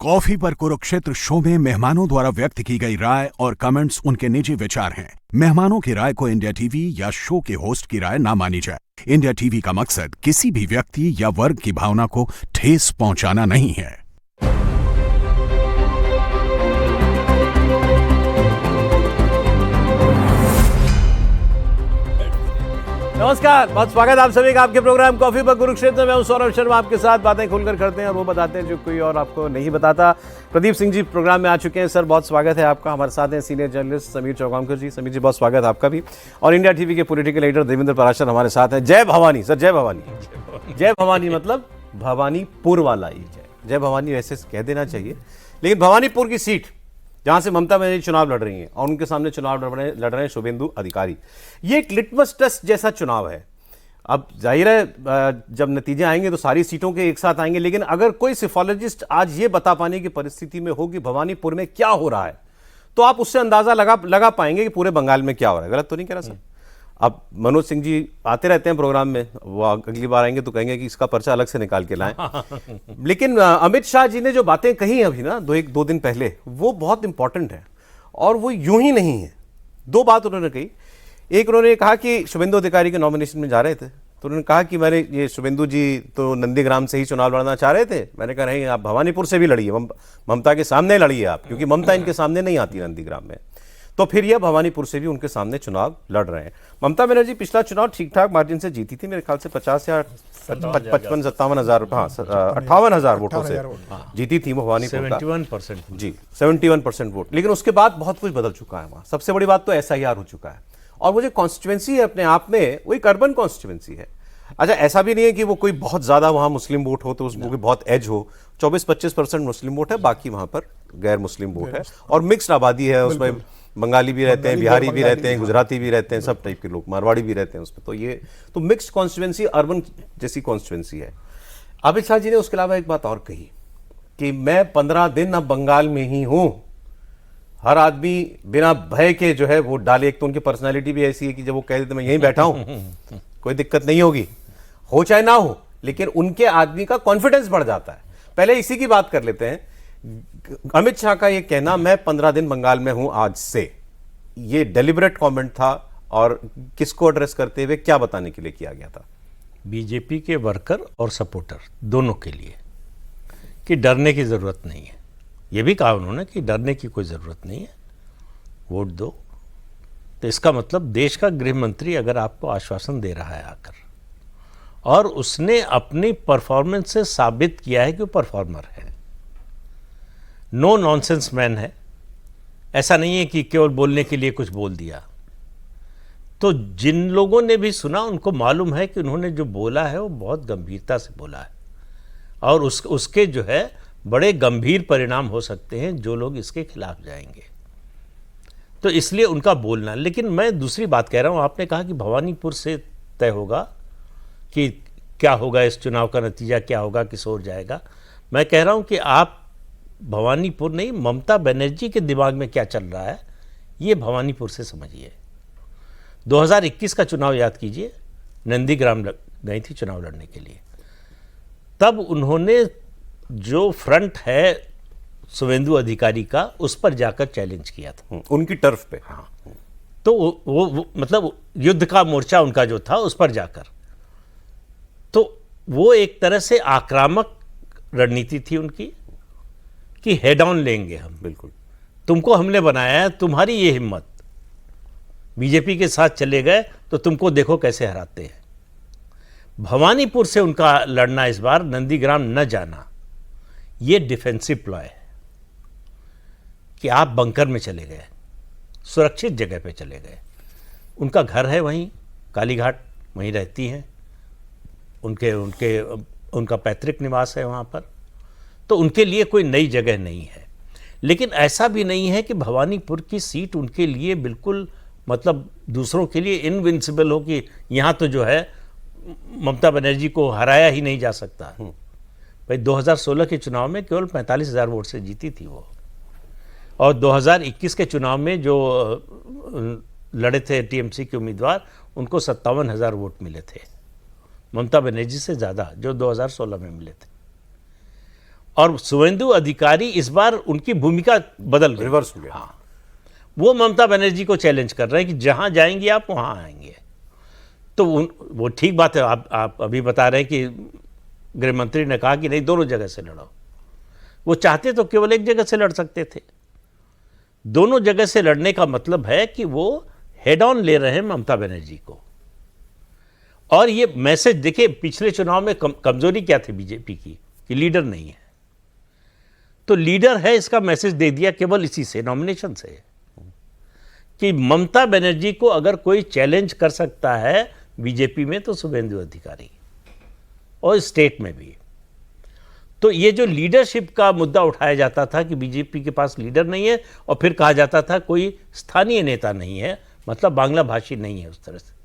Coffee पर Kurukshetra show में मेहमानों द्वारा व्यक्त की गई राय और कमेंट्स उनके निजी विचार हैं। मेहमानों की राय को इंडिया टीवी या शो के होस्ट की राय ना मानी जाए। इंडिया टीवी का मकसद किसी भी व्यक्ति या वर्ग की भावना को ठेस पहुंचाना नहीं है। नमस्कार, बहुत स्वागत आप सभी का आपके प्रोग्राम कॉफी पर कुरुक्षेत्र में। हूं सौरभ शर्मा, आपके साथ बातें खुलकर करते हैं और वो बताते हैं जो कोई और आपको नहीं बताता। प्रदीप सिंह जी प्रोग्राम में आ चुके हैं। सर बहुत स्वागत है आपका। हमारे साथ हैं सीनियर जर्नलिस्ट समीर चौगानकर जी। समीर जी बहुत स्वागत है आपका भी। और इंडिया टीवी के पॉलिटिकल एडिटर देवेंद्र पराशर हमारे साथ हैं। जय भवानी सर। जय भवानी। जय भवानी मतलब भवानीपुर वाला ही जय भवानी वैसे कह देना चाहिए, लेकिन भवानीपुर की सीट जहां से ममता बनर्जी चुनाव लड़ रही हैं और उनके सामने चुनाव लड़ रहे हैं शुभेंदु अधिकारी, ये एक लिटमस टेस्ट जैसा चुनाव है। अब जाहिर है जब नतीजे आएंगे तो सारी सीटों के एक साथ आएंगे, लेकिन अगर कोई सिफोलॉजिस्ट आज ये बता पाने की परिस्थिति में हो कि भवानीपुर में क्या हो रहा है, तो आप उससे अंदाजा लगा पाएंगे कि पूरे बंगाल में क्या हो रहा है। गलत तो नहीं कह रहा सर? अब मनोज सिंह जी आते रहते हैं प्रोग्राम में, वो अगली बार आएंगे तो कहेंगे कि इसका पर्चा अलग से निकाल के लाएं। लेकिन अमित शाह जी ने जो बातें कही अभी ना दो दिन पहले, वो बहुत इंपॉर्टेंट है और वो यूं ही नहीं है। दो बात उन्होंने कही। एक उन्होंने कहा कि शुभेंदु अधिकारी के नॉमिनेशन में जा रहे थे तो उन्होंने कहा कि मैंने ये शुभेंदु जी तो नंदीग्राम से ही चुनाव लड़ना चाह रहे थे। मैंने कहा नहीं, आप भवानीपुर से भी लड़िए, ममता के सामने लड़िए आप, क्योंकि ममता इनके सामने नहीं आती नंदीग्राम में। तो फिर यह भवानीपुर से भी उनके सामने चुनाव लड़ रहे हैं। ममता बनर्जी पिछला चुनाव ठीक ठाक मार्जिन से जीती थी, मेरे ख्याल से 50 या 57,000 58,000 वोटों से जीती थी भवानीपुर का। 71% जी 71% वोट। लेकिन उसके बाद बहुत कुछ बदल चुका है वहाँ। सबसे बड़ी बात तो SIR हो चुका है और वो जो कॉन्स्टिट्यूएंसी है अपने आप में वो एक अर्बन कॉन्स्टिट्यूएंसी है। अच्छा, ऐसा भी नहीं है कि वो कोई बहुत ज्यादा वहाँ मुस्लिम वोट हो तो उसको कोई बहुत एज हो। 24-25% मुस्लिम वोट है, बाकी वहाँ पर गैर मुस्लिम वोट है और मिक्स्ड आबादी है। उसमें बंगाली भी रहते हैं, बिहारी भी रहते हैं, गुजराती भी रहते हैं, सब टाइप के लोग, मारवाड़ी भी रहते हैं उसमें। तो ये तो मिक्स्ड कॉन्स्टिट्यूएंसी, अर्बन जैसी कॉन्स्टिट्यूएंसी है। अमित शाह जी ने उसके अलावा एक बात और कही कि मैं 15 दिन अब बंगाल में ही हूं। हर आदमी बिना भय के जो है वोट डाले। एक तो उनकी पर्सनैलिटी भी ऐसी है कि जब वो कह देते मैं यहीं बैठा हूं, कोई दिक्कत नहीं होगी, हो चाहे ना हो, लेकिन उनके आदमी का कॉन्फिडेंस बढ़ जाता है। पहले इसी की बात कर लेते हैं। अमित शाह का ये कहना मैं 15 दिन बंगाल में हूं आज से, ये डेलिबरेट कमेंट था और किसको एड्रेस करते हुए क्या बताने के लिए किया गया था? बीजेपी के वर्कर और सपोर्टर दोनों के लिए कि डरने की ज़रूरत नहीं है। ये भी कहा उन्होंने कि डरने की कोई ज़रूरत नहीं है, वोट दो। तो इसका मतलब देश का गृह मंत्री अगर आपको आश्वासन दे रहा है आकर, और उसने अपनी परफॉर्मेंस से साबित किया है कि वो परफॉर्मर है, नो नॉनसेंस मैन है। ऐसा नहीं है कि केवल बोलने के लिए कुछ बोल दिया। तो जिन लोगों ने भी सुना उनको मालूम है कि उन्होंने जो बोला है वो बहुत गंभीरता से बोला है और उसके जो है बड़े गंभीर परिणाम हो सकते हैं जो लोग इसके खिलाफ जाएंगे। तो इसलिए उनका बोलना। लेकिन मैं दूसरी बात कह रहा हूँ, आपने कहा कि भवानीपुर से तय होगा कि क्या होगा, इस चुनाव का नतीजा क्या होगा, किस ओर जाएगा। मैं कह रहा हूँ कि आप भवानीपुर नहीं, ममता बनर्जी के दिमाग में क्या चल रहा है ये भवानीपुर से समझिए। 2021 का चुनाव याद कीजिए, नंदीग्राम गई थी चुनाव लड़ने के लिए। तब उन्होंने जो फ्रंट है शुभेंदु अधिकारी का, उस पर जाकर चैलेंज किया था, उनकी टर्फ पे। हाँ, तो वो मतलब युद्ध का मोर्चा उनका जो था उस पर जाकर, तो वो एक तरह से आक्रामक रणनीति थी उनकी कि हेड ऑन लेंगे हम, बिल्कुल तुमको हमने बनाया है, तुम्हारी ये हिम्मत, बीजेपी के साथ चले गए तो तुमको देखो कैसे हराते हैं। भवानीपुर से उनका लड़ना इस बार, नंदीग्राम न जाना, ये डिफेंसिव प्लॉय है कि आप बंकर में चले गए, सुरक्षित जगह पे चले गए। उनका घर है वहीं कालीघाट, वहीं रहती हैं, उनका पैतृक निवास है वहाँ पर, तो उनके लिए कोई नई जगह नहीं है। लेकिन ऐसा भी नहीं है कि भवानीपुर की सीट उनके लिए बिल्कुल मतलब दूसरों के लिए इनविंसिबल हो कि यहाँ तो जो है ममता बनर्जी को हराया ही नहीं जा सकता। भाई 2016 के चुनाव में केवल 45,000 वोट से जीती थी वो, और 2021 के चुनाव में जो लड़े थे टीएमसी के उम्मीदवार, उनको 57,000 वोट मिले थे, ममता बनर्जी से ज़्यादा, जो 2016 में मिले थे। और शुभेंदु अधिकारी इस बार उनकी भूमिका बदल गई, रिवर्स हो गया। हाँ, वो ममता बनर्जी को चैलेंज कर रहे हैं कि जहां जाएंगे आप वहां आएंगे। तो वो ठीक बात है, आप अभी बता रहे हैं कि गृह मंत्री ने कहा कि नहीं, दोनों जगह से लड़ो। वो चाहते तो केवल एक जगह से लड़ सकते थे। दोनों जगह से लड़ने का मतलब है कि वो हेड ऑन ले रहे हैं ममता बनर्जी को। और ये मैसेज देखिए, पिछले चुनाव में कमजोरी क्या थी बीजेपी की, कि लीडर नहीं है। तो लीडर है इसका मैसेज दे दिया केवल इसी से, नॉमिनेशन से, कि ममता बनर्जी को अगर कोई चैलेंज कर सकता है बीजेपी में तो शुभेंदु अधिकारी, और स्टेट में भी। तो ये जो लीडरशिप का मुद्दा उठाया जाता था कि बीजेपी के पास लीडर नहीं है, और फिर कहा जाता था कोई स्थानीय नेता नहीं है, मतलब बांग्ला भाषी नहीं है, उस तरह से।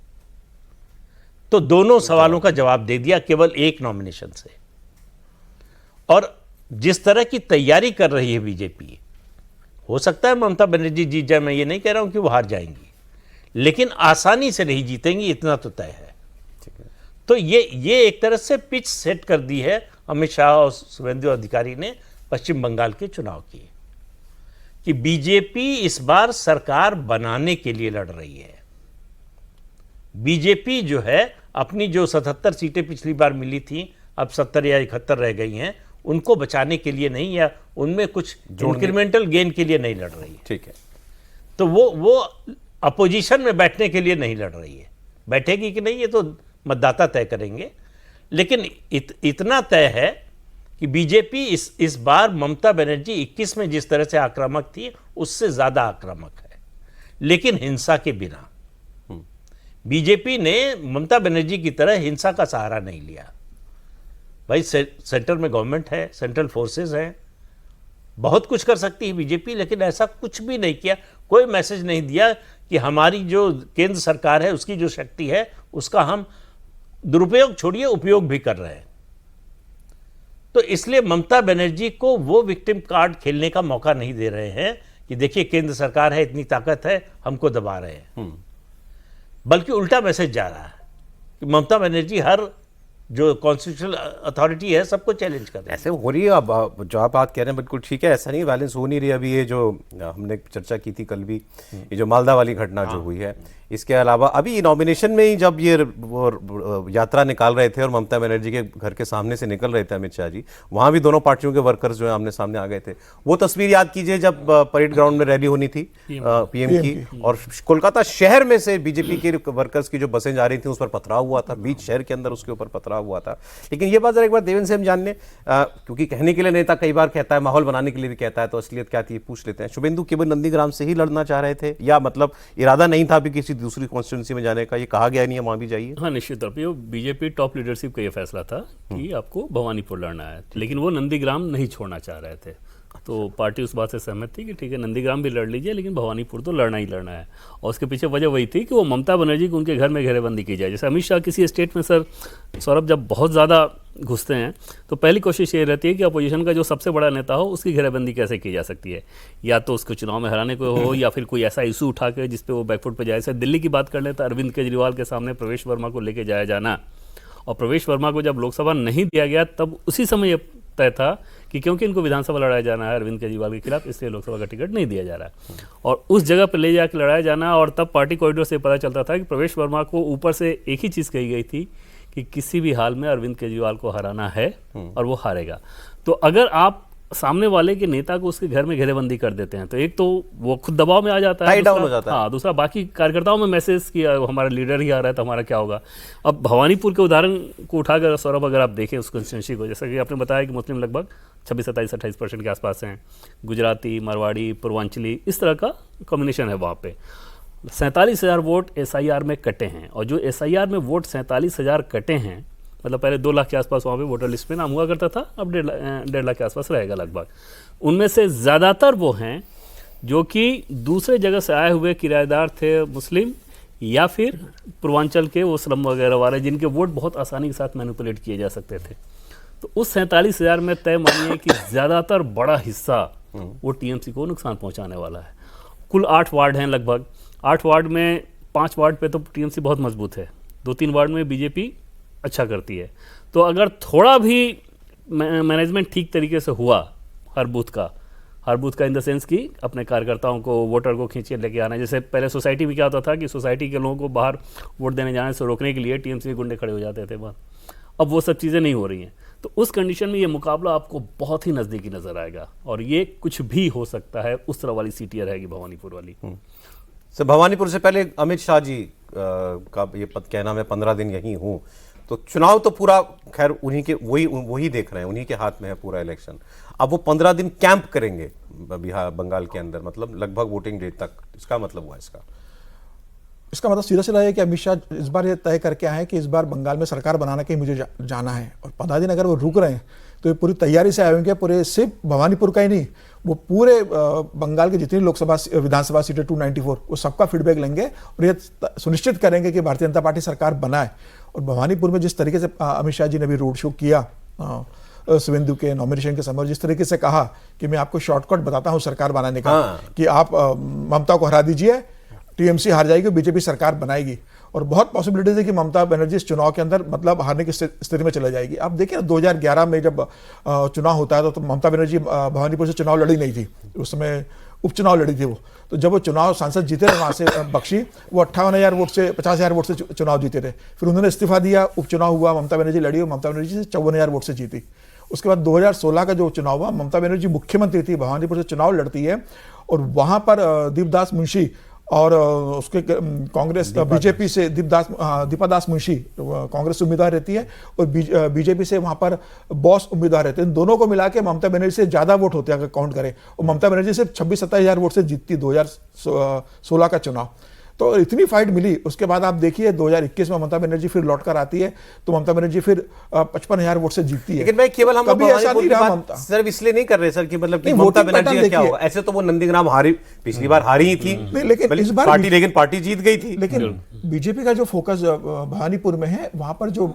तो दोनों सवालों का जवाब दे दिया केवल एक नॉमिनेशन से। और जिस तरह की तैयारी कर रही है बीजेपी, हो सकता है ममता बनर्जी जीत जाए, मैं ये नहीं कह रहा हूं कि वो हार जाएंगी, लेकिन आसानी से नहीं जीतेंगी, इतना तो तय है। तो ये एक तरह से पिच सेट कर दी है अमित शाह और शुभेंदु अधिकारी ने पश्चिम बंगाल के चुनाव की, कि बीजेपी इस बार सरकार बनाने के लिए लड़ रही है। बीजेपी जो है अपनी जो 77 सीटें पिछली बार मिली थी, अब 70 या 71 रह गई हैं, उनको बचाने के लिए नहीं, या उनमें कुछ इंक्रीमेंटल गेन के लिए नहीं लड़ रही है। ठीक है। तो वो अपोजिशन में बैठने के लिए नहीं लड़ रही है। बैठेगी कि नहीं ये तो मतदाता तय करेंगे, लेकिन इतना तय है कि बीजेपी इस बार ममता बनर्जी 21 में जिस तरह से आक्रामक थी उससे ज्यादा आक्रामक है, लेकिन हिंसा के बिना। बीजेपी ने ममता बनर्जी की तरह हिंसा का सहारा नहीं लिया। भाई सेंटर में गवर्नमेंट है, सेंट्रल फोर्सेस हैं, बहुत कुछ कर सकती है बीजेपी, लेकिन ऐसा कुछ भी नहीं किया। कोई मैसेज नहीं दिया कि हमारी जो केंद्र सरकार है उसकी जो शक्ति है उसका हम दुरुपयोग छोड़िए उपयोग भी कर रहे हैं। तो इसलिए ममता बनर्जी को वो विक्टिम कार्ड खेलने का मौका नहीं दे रहे हैं कि देखिए केंद्र सरकार है, इतनी ताकत है, हमको दबा रहे हैं। बल्कि उल्टा मैसेज जा रहा है कि ममता बनर्जी हर जो कॉन्स्टिट्यूशनल अथॉरिटी है सबको चैलेंज कर रहे हैं। ऐसे हो रही है। अब जो आप बात कह रहे हैं बिल्कुल ठीक है, ऐसा नहीं बैलेंस हो नहीं रही। अभी ये जो हमने चर्चा की थी कल भी, ये जो मालदा वाली घटना जो हुई है, इसके अलावा अभी नॉमिनेशन में ही जब ये वो यात्रा निकाल रहे थे और ममता बनर्जी के घर के सामने से निकल रहे थे अमित शाह जी, वहाँ भी दोनों पार्टियों के वर्कर्स जो है आमने सामने आ गए थे। वो तस्वीर याद कीजिए जब परेड ग्राउंड में रैली होनी थी पीएम की, और कोलकाता शहर में से बीजेपी के वर्कर्स की जो बसें जा रही थी उस पर पथराव हुआ था, बीच शहर के अंदर उसके ऊपर पथराव हुआ था। लेकिन ये बात जरा एक बार देवेंद्र से हम जान लें, क्योंकि कहने के लिए नेता कई बार कहता है, माहौल बनाने के लिए भी कहता है, तो असलियत क्या थी पूछ लेते हैं। शुभेंदु केवल नंदीग्राम से ही लड़ना चाह रहे थे, या मतलब इरादा नहीं था भी किसी दूसरी कॉन्स्टिट्यूंसी में जाने का? ये कहा गया नहीं है वहां भी जाइए। हाँ, निश्चित तौर पर बीजेपी टॉप लीडरशिप का ये फैसला था कि आपको भवानीपुर लड़ना है, लेकिन वो नंदीग्राम नहीं छोड़ना चाह रहे थे। तो पार्टी उस बात से सहमत थी कि ठीक है नंदीग्राम भी लड़ लीजिए, लेकिन भवानीपुर तो लड़ना ही लड़ना है। और उसके पीछे वजह वही थी कि वो ममता बनर्जी को उनके घर में घेरेबंदी की जाए। जैसे अमित शाह किसी स्टेट में सर सौरभ जब बहुत ज़्यादा घुसते हैं तो पहली कोशिश ये रहती है कि अपोजिशन का जो सबसे बड़ा नेता हो उसकी घेरेबंदी कैसे की जा सकती है, या तो उसको चुनाव में हराने को हो, या फिर कोई ऐसा इशू उठा के जिसपे वो बैकफुट पे जाए। सर दिल्ली की बात कर लें तो अरविंद केजरीवाल के सामने प्रवेश वर्मा को लेके जाया जाना, और प्रवेश वर्मा को जब लोकसभा नहीं दिया गया तब उसी समय यह तय था कि क्योंकि इनको विधानसभा लड़ाया जाना है अरविंद केजरीवाल के खिलाफ, इसलिए लोकसभा का टिकट नहीं दिया जा रहा है, और उस जगह पर ले जाकर लड़ाया जाना। और तब पार्टी कॉरिडोर से पता चलता था कि प्रवेश वर्मा को ऊपर से एक ही चीज़ कही गई थी कि किसी भी हाल में अरविंद केजरीवाल को हराना है और वो हारेगा। तो अगर आप सामने वाले के नेता को उसके घर में घेरेबंदी कर देते हैं तो एक तो वो खुद दबाव में आ जाता है, डाउन हो जाता है। हाँ, दूसरा बाकी कार्यकर्ताओं में मैसेज किया हमारा लीडर ही आ रहा है तो हमारा क्या होगा। अब भवानीपुर के उदाहरण को उठाकर सौरभ अगर आप देखें उस कंस्टिट्यूंसी को, जैसा कि आपने बताया कि मुस्लिम लगभग 26-27-28% के आसपास हैं, गुजराती, मारवाड़ी, पूर्वांचली, इस तरह का कॉम्बिनेशन है वहाँ पे। 47,000 वोट SIR में कटे हैं, और जो SIR में वोट 47,000 कटे हैं, मतलब पहले 2 लाख के आसपास वहाँ पे वोटर लिस्ट में नाम हुआ करता था, अब 1.5 लाख के आसपास रहेगा लगभग। उनमें से ज़्यादातर वो हैं जो कि दूसरे जगह से आए हुए किराएदार थे, मुस्लिम या फिर पूर्वांचल के वो स्लम वगैरह वाले, जिनके वोट बहुत आसानी के साथ मैनिपुलेट किए जा सकते थे। तो उस 47,000 में तय मानिए कि ज़्यादातर बड़ा हिस्सा वो TMC को नुकसान पहुँचाने वाला है। कुल 8 वार्ड हैं लगभग, 8 वार्ड में 5 वार्ड पे तो TMC बहुत मजबूत है, 2-3 वार्ड में बीजेपी अच्छा करती है। तो अगर थोड़ा भी मैनेजमेंट ठीक तरीके से हुआ हर बूथ का इन द सेंस कि अपने कार्यकर्ताओं को, वोटर को खींच के लेके आना। जैसे पहले सोसाइटी में क्या होता था कि सोसाइटी के लोगों को बाहर वोट देने जाने से रोकने के लिए टीएमसी के गुंडे खड़े हो जाते थे बाहर। अब वो सब चीज़ें नहीं हो रही हैं, तो उस कंडीशन में ये मुकाबला आपको बहुत ही नज़दीकी नज़र आएगा और ये कुछ भी हो सकता है। उस तरह वाली सीटें रहेगी भवानीपुर वाली। सर, भवानीपुर से पहले अमित शाह जी का ये कहना मैं 15 दिन यहीं हूँ, तो चुनाव तो पूरा खैर उन्हीं के वही देख रहे हैं, उन्हीं के हाथ में है पूरा इलेक्शन। अब वो 15 दिन कैंप करेंगे बिहार बंगाल के अंदर, मतलब लगभग वोटिंग डे तक। इसका मतलब हुआ इसका मतलब सीधा सीधा है कि अमित शाह इस बार ये तय करके आए हैं कि इस बार बंगाल में सरकार बनाने के मुझे जाना है। और 15 दिन अगर वो रुक रहे हैं तो ये पूरी तैयारी से आए होंगे, पूरे सिर्फ भवानीपुर का ही नहीं, वो पूरे बंगाल की जितनी लोकसभा विधानसभा सीटें 294 वो सबका फीडबैक लेंगे और ये सुनिश्चित करेंगे कि भारतीय जनता पार्टी सरकार बनाए। और भवानीपुर में जिस तरीके से अमित शाह जी ने भी रोड शो किया शुभेंदु के नॉमिनेशन के समय, जिस तरीके से कहा कि मैं आपको शॉर्टकट बताता हूं सरकार बनाने का, कि आप ममता को हरा दीजिए, टीएमसी हार जाएगी, बीजेपी सरकार बनाएगी। और बहुत पॉसिबिलिटीज है कि ममता बनर्जी इस चुनाव के अंदर मतलब हारने की स्थिति में चले जाएगी। आप देखिए ना 2011 में जब चुनाव होता है तो ममता बनर्जी भवानीपुर से चुनाव लड़ी नहीं थी, उस समय उपचुनाव लड़ी थी वो। तो जब वो चुनाव सांसद जीते रहे वहाँ से बख्शी, वो 58,000 वोट से 50,000 वोट से चुनाव जीते थे। फिर उन्होंने इस्तीफा दिया, उपचुनाव हुआ, ममता बनर्जी लड़ी और ममता बनर्जी से 54,000 वोट से जीती। उसके बाद 2016 का जो चुनाव हुआ, ममता बनर्जी मुख्यमंत्री थी, भवानीपुर से चुनाव लड़ती है और वहाँ पर दीपदास मुंशी और उसके कांग्रेस बीजेपी से दीपा दास मुंशी कांग्रेस उम्मीदवार रहती है और बीजेपी से वहां पर बॉस उम्मीदवार रहते हैं। इन दोनों को मिला के ममता बनर्जी से ज्यादा वोट होते हैं अगर काउंट करें, और ममता बनर्जी सिर्फ 26-27,000 वोट से जीतती 2016 का चुनाव। तो इतनी फाइट मिली। उसके बाद आप देखिए 2021 में ममता बनर्जी फिर लौट कर आती है तो ममता बनर्जी फिर 55,000 वोट से जीतती है। लेकिन भाई केवल हम कभी ऐसा नहीं रहा ममता सिर्फ इसलिए नहीं कर रहे सर कि मतलब कि ममता बनर्जी का क्या होगा। ऐसे तो वो नंदीग्राम हारी, पिछली बार हारी ही थी, लेकिन इस बार पार्टी जीत गई थी। लेकिन बीजेपी का जो फोकस भवानीपुर में है, वहां पर जो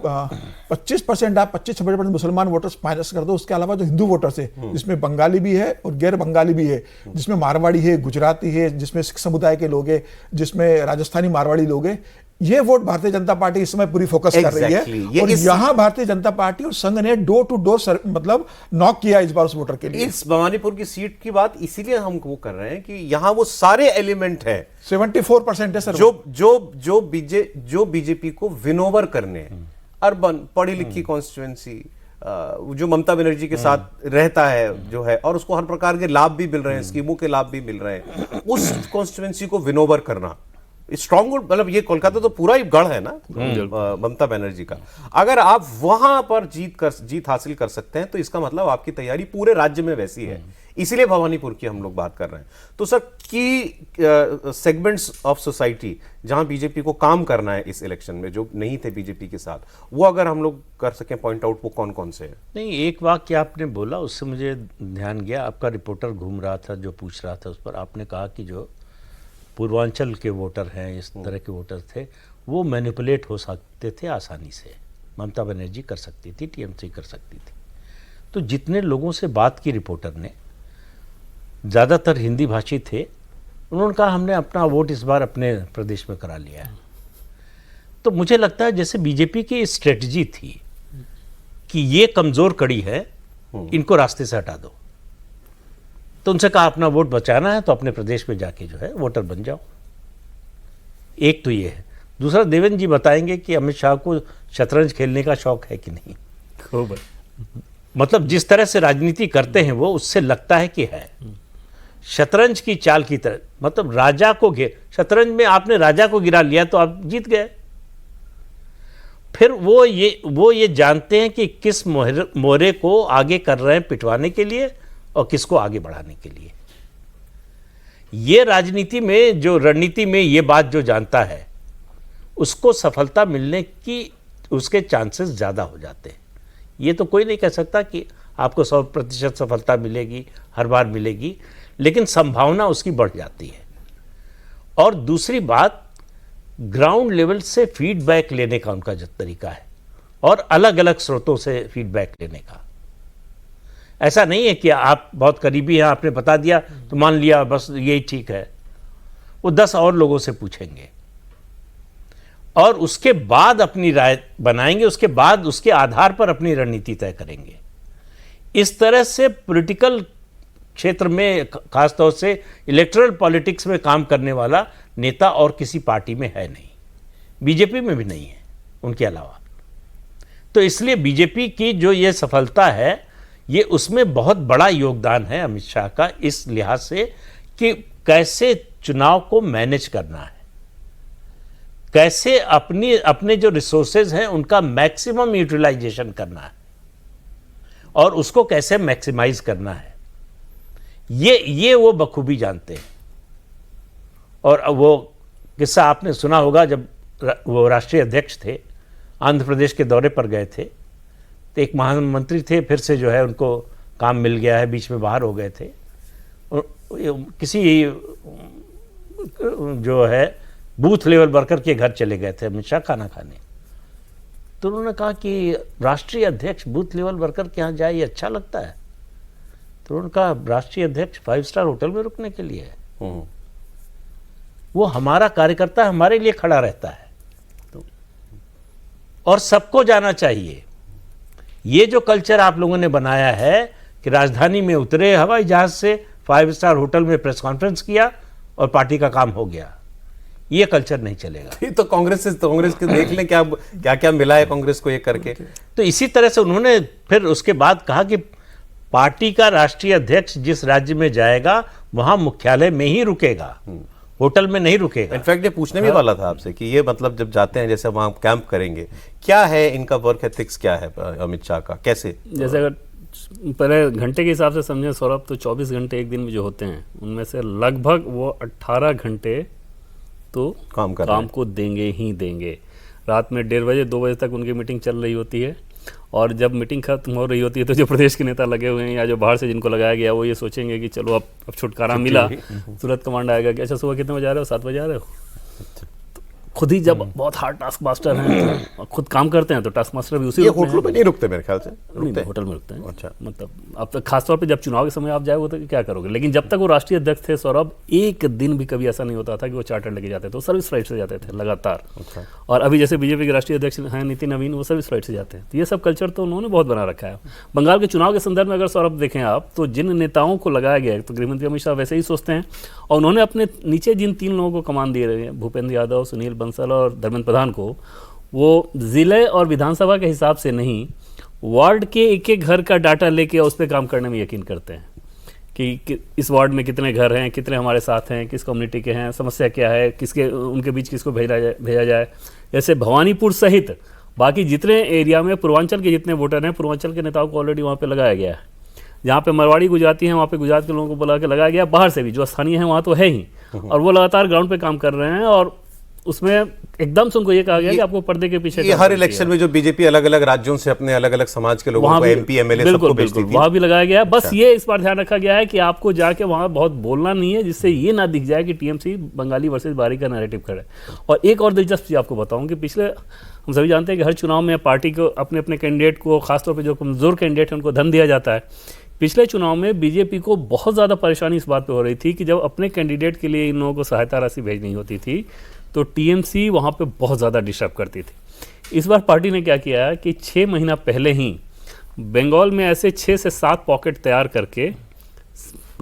25% आप 25-26% मुसलमान वोटर्स माइनस कर दो, उसके अलावा जो हिंदू वोटर्स है, जिसमें बंगाली भी है और गैर बंगाली भी है, जिसमें मारवाड़ी है, गुजराती है, जिसमें सिख समुदाय के लोग हैं, जिसमें राजस्थानी मारवाड़ी लोग हैं, ये वोट भारतीय जनता पार्टी इस समय पूरी फोकस कर रही है। और यहां भारतीय जनता पार्टी और संघ ने डोर टू डोर मतलब नॉक किया इस बार उस वोटर के लिए। इस भवानीपुर की सीट की बात इसीलिए हम वो कर रहे हैं कि यहां वो सारे एलिमेंट है। 74% है सर, जो बीजेपी को विनोवर करने, अर्बन पढ़ी लिखी कॉन्स्टिट्यूएंसी जो ममता बनर्जी के साथ रहता है जो है, और उसको हर प्रकार के लाभ भी मिल रहे हैं, स्कीमों के लाभ भी मिल रहे हैं, उस कॉन्स्टिट्यूएंसी को विनोवर करना स्ट्रॉन्ग, मतलब ये कोलकाता तो पूरा ही गढ़ है ना ममता बनर्जी का। अगर आप वहां पर जीत हासिल कर सकते हैं तो इसका मतलब आपकी तैयारी पूरे राज्य में वैसी है। इसीलिए भवानीपुर की हम लोग बात कर रहे हैं। तो सर की सेगमेंट्स ऑफ सोसाइटी जहां बीजेपी को काम करना है इस इलेक्शन में, जो नहीं थे बीजेपी के साथ, वो अगर हम लोग कर सकें पॉइंट आउट, वो कौन कौन से है? नहीं, एक वाक्य आपने बोला उससे मुझे ध्यान गया। आपका रिपोर्टर घूम रहा था जो पूछ रहा था, उस पर आपने कहा कि जो पूर्वांचल के वोटर हैं, इस तरह के वोटर थे, वो मैनिपुलेट हो सकते थे आसानी से। ममता बनर्जी कर सकती थी, टीएमसी कर सकती थी। तो जितने लोगों से बात की रिपोर्टर ने, ज़्यादातर हिंदी भाषी थे, उन्होंने कहा हमने अपना वोट इस बार अपने प्रदेश में करा लिया है। तो मुझे लगता है जैसे बीजेपी की स्ट्रेटजी थी कि ये कमज़ोर कड़ी है, इनको रास्ते से हटा दो। तो उनसे कहा अपना वोट बचाना है तो अपने प्रदेश में जाके जो है वोटर बन जाओ। एक तो ये है। दूसरा, देवेंद्र जी बताएंगे कि अमित शाह को शतरंज खेलने का शौक है कि नहीं। खूब। मतलब जिस तरह से राजनीति करते हैं वो, उससे लगता है कि है। शतरंज की चाल की तरह, मतलब राजा को शतरंज में आपने राजा को गिरा लिया तो आप जीत गए। फिर वो ये जानते हैं कि किस मोहरे को आगे कर रहे हैं पिटवाने के लिए और किसको आगे बढ़ाने के लिए। ये राजनीति में, जो रणनीति में ये बात जो जानता है, उसको सफलता मिलने की उसके चांसेस ज़्यादा हो जाते हैं। ये तो कोई नहीं कह सकता कि आपको 100% सफलता मिलेगी, हर बार मिलेगी, लेकिन संभावना उसकी बढ़ जाती है। और दूसरी बात, ग्राउंड लेवल से फीडबैक लेने का उनका जो तरीका है, और अलग अलग स्रोतों से फीडबैक लेने का। ऐसा नहीं है कि आप बहुत करीबी हैं, आपने बता दिया तो मान लिया बस यही ठीक है। वो 10 और लोगों से पूछेंगे और उसके बाद अपनी राय बनाएंगे, उसके बाद उसके आधार पर अपनी रणनीति तय करेंगे। इस तरह से पॉलिटिकल क्षेत्र में, खासतौर से इलेक्टोरल पॉलिटिक्स में काम करने वाला नेता और किसी पार्टी में है नहीं, बीजेपी में भी नहीं है उनके अलावा। तो इसलिए बीजेपी की जो ये सफलता है, ये उसमें बहुत बड़ा योगदान है अमित शाह का, इस लिहाज से कि कैसे चुनाव को मैनेज करना है, कैसे अपने जो रिसोर्सेज हैं उनका मैक्सिमम यूटिलाइजेशन करना है और उसको कैसे मैक्सिमाइज करना है, ये वो बखूबी जानते हैं। और वो किस्सा आपने सुना होगा, जब वो राष्ट्रीय अध्यक्ष थे, आंध्र प्रदेश के दौरे पर गए थे, तो एक महामंत्री थे, फिर से जो है उनको काम मिल गया है, बीच में बाहर हो गए थे, किसी जो है बूथ लेवल वर्कर के घर चले गए थे अमित शाह खाना खाने। तो उन्होंने कहा कि राष्ट्रीय अध्यक्ष बूथ लेवल वर्कर के यहाँ जाए, ये अच्छा लगता है? तो उन्होंने कहा राष्ट्रीय अध्यक्ष 5 स्टार होटल में रुकने के लिए है, वो हमारा कार्यकर्ता हमारे लिए खड़ा रहता है। और सबको जाना चाहिए। ये जो कल्चर आप लोगों ने बनाया है कि राजधानी में उतरे हवाई जहाज से, 5 स्टार होटल में प्रेस कॉन्फ्रेंस किया और पार्टी का काम हो गया, ये कल्चर नहीं चलेगा। ये तो कांग्रेस के देख लें क्या क्या मिला है कांग्रेस को ये करके। तो इसी तरह से उन्होंने फिर उसके बाद कहा कि पार्टी का राष्ट्रीय अध्यक्ष जिस राज्य में जाएगा वहां मुख्यालय में ही रुकेगा, होटल में नहीं रुकेगा। इनफैक्ट ये पूछने भी वाला था आपसे कि ये मतलब जब जाते हैं, जैसे वहाँ कैंप करेंगे, क्या है इनका वर्क एथिक्स, क्या है अमित शाह का, कैसे? जैसे अगर पहले घंटे के हिसाब से समझें सौरभ, तो 24 घंटे एक दिन में जो होते हैं उनमें से लगभग वो 18 घंटे तो काम को देंगे ही देंगे। रात में 1:30 बजे 2 बजे तक उनकी मीटिंग चल रही होती है, और जब मीटिंग खत्म हो रही होती है तो जो प्रदेश के नेता लगे हुए हैं या जो बाहर से जिनको लगाया गया, वो ये सोचेंगे कि चलो अब छुटकारा मिला, तुरंत कमांड आएगा कि अच्छा सुबह कितने बजे आ रहे हो, 7 बजे आ रहे हो। खुद ही जब बहुत हार्ड टास्क मास्टर हैं, तो खुद काम करते हैं, तो टास्क मास्टर भी उसी होटल में नहीं रुकते मेरे ख्याल से, नहीं, होटल में रुकते हैं। अच्छा, मतलब अब तक खासतौर पे जब चुनाव के समय आप जाओगे तो क्या करोगे। लेकिन जब तक वो राष्ट्रीय अध्यक्ष थे सौरभ, एक दिन भी कभी ऐसा नहीं होता था कि वो चार्टर लेके जाते थे, वो सर्विस फ्लाइट से जाते थे लगातार। और अभी जैसे बीजेपी के राष्ट्रीय अध्यक्ष हैं नितिन नवीन, वो सर्विस फ्लाइट से जाते हैं। तो ये सब कल्चर तो उन्होंने बहुत बना रखा है। बंगाल के चुनाव के संदर्भ में अगर सौरभ देखें आप, तो जिन नेताओं को लगाया गया है, तो गृहमंत्री अमित शाह वैसे ही सोचते हैं, और उन्होंने अपने नीचे जिन 3 लोगों को कमान दिए रहे हैं, भूपेंद्र यादव, सुनील बंसल और धर्मेंद्र प्रधान को, वो जिले और विधानसभा के हिसाब से नहीं, वार्ड के एक घर का डाटा लेके उस पर काम करने में यकीन करते हैं कि इस वार्ड में कितने घर हैं, कितने हमारे साथ हैं, किस कम्युनिटी के हैं, समस्या क्या है, किसके उनके बीच किसको भेजा जाए। जैसे भवानीपुर सहित बाकी जितने एरिया में पूर्वांचल के जितने वोटर हैं, पूर्वांचल के नेताओं को ऑलरेडी वहाँ पे लगाया गया है। जहाँ पे मरवाड़ी गुजराती हैं, वहाँ पे गुजरात के लोगों को बुला के लगाया गया, बाहर से भी जो स्थानीय हैं वहाँ तो है ही, और वो लगातार ग्राउंड पे काम कर रहे हैं। और उसमें एकदम से उनको ये कहा गया कि आपको पर्दे के पीछे, ये हर इलेक्शन में जो बीजेपी अलग अलग राज्यों से अपने अलग अलग समाज के लोगों को, एमपी एमएलए सबको भेजती थी, वहाँ भी लगाया गया। बस ये इस बार ध्यान रखा गया है कि आपको जाके वहाँ बहुत बोलना नहीं है, जिससे ये ना दिख जाए कि टीएमसी बंगाली वर्सेस बारी का नैरेटिव खड़ा है। और एक और दिलचस्प चीज़ आपको बताऊं कि पिछले, हम सभी जानते हैं कि हर चुनाव में पार्टी को अपने अपने कैंडिडेट को, खासतौर पर जो कमज़ोर कैंडिडेट है उनको धन दिया जाता है। पिछले चुनाव में बीजेपी को बहुत ज़्यादा परेशानी इस बात पे हो रही थी कि जब अपने कैंडिडेट के लिए इन लोगों को सहायता राशि भेजनी होती थी तो टीएमसी वहाँ पे बहुत ज़्यादा डिस्टर्ब करती थी। इस बार पार्टी ने क्या किया है कि 6 महीना पहले ही बंगाल में ऐसे 6 से 7 पॉकेट तैयार करके